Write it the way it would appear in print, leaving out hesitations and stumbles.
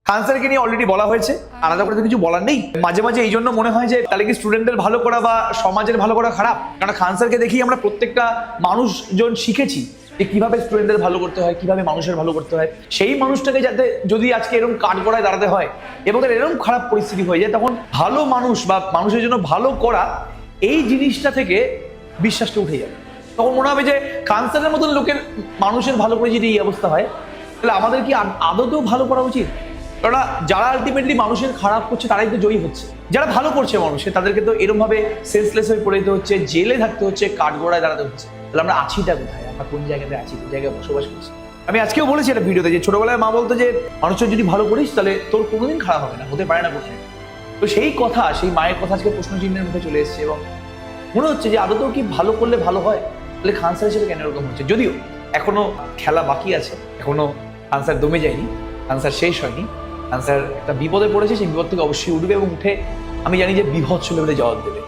খান স্যারকে নিয়ে অলরেডি বলা হয়েছে, আলাদা করে তো কিছু বলার নেই। মাঝে মাঝে এই জন্য মনে হয় যে তাহলে কি স্টুডেন্টদের ভালো করা বা সমাজের ভালো করা খারাপ? কারণ খান স্যারকে দেখি আমরা প্রত্যেকটা মানুষজন শিখেছি যে কিভাবে স্টুডেন্টদের ভালো করতে হয়, কিভাবে মানুষের ভালো করতে হয়। সেই মানুষটাকে যাতে যদি আজকে এরকম কাঠগড়ায় দাঁড়াতে হয় এবং তার এরকম খারাপ পরিস্থিতি হয়ে যায়, তখন ভালো মানুষ বা মানুষের জন্য ভালো করা এই জিনিসটা থেকে বিশ্বাসটা উঠে যাবে। তখন মনে হবে যে খান স্যারের মতন লোকের মানুষের ভালো করে যদি এই অবস্থা হয়, তাহলে আমাদের কি আদতেও ভালো করা উচিত? কারণ যারা আলটিমেটলি মানুষের খারাপ করছে তারাই তো জয়ী হচ্ছে। যারা ভালো করছে মানুষের, তাদেরকে তো এরকম ভাবে সেন্সলেস হয়ে পড়ে যেতে হচ্ছে, জেলে থাকতে হচ্ছে, কাঠগড়ায় দাঁড়াতে হচ্ছে। তাহলে আমরা আছিটা কোথায়? আমরা কোন জায়গাতে আছি, কোন জায়গায় বসবাস করছি? আমি আজকেও বলেছি একটা ভিডিওতে যে ছোটবেলায় মা বলতো যে মানুষের যদি ভালো করিস তাহলে তোর কোনোদিন খারাপ হবে না, হতে পারে না কোথায়। তো সেই কথা, সেই মায়ের কথা আজকে প্রশ্ন চিহ্নের মুখে চলে এসেছে এবং মনে হচ্ছে যে আদতেও কি ভালো করলে ভালো হয়? তাহলে খান স্যারের সাথে কেন এরকম হচ্ছে? যদিও এখনো খেলা বাকি আছে, এখনো খান স্যার দমে যায়নি, খান স্যার শেষ হয়নি। খান স্যার একটা বিপদে পড়েছে, সেই বিপদ থেকে অবশ্যই উঠবে এবং উঠে আমি জানি যে বীভৎস লেভেলে জবাব দেবে।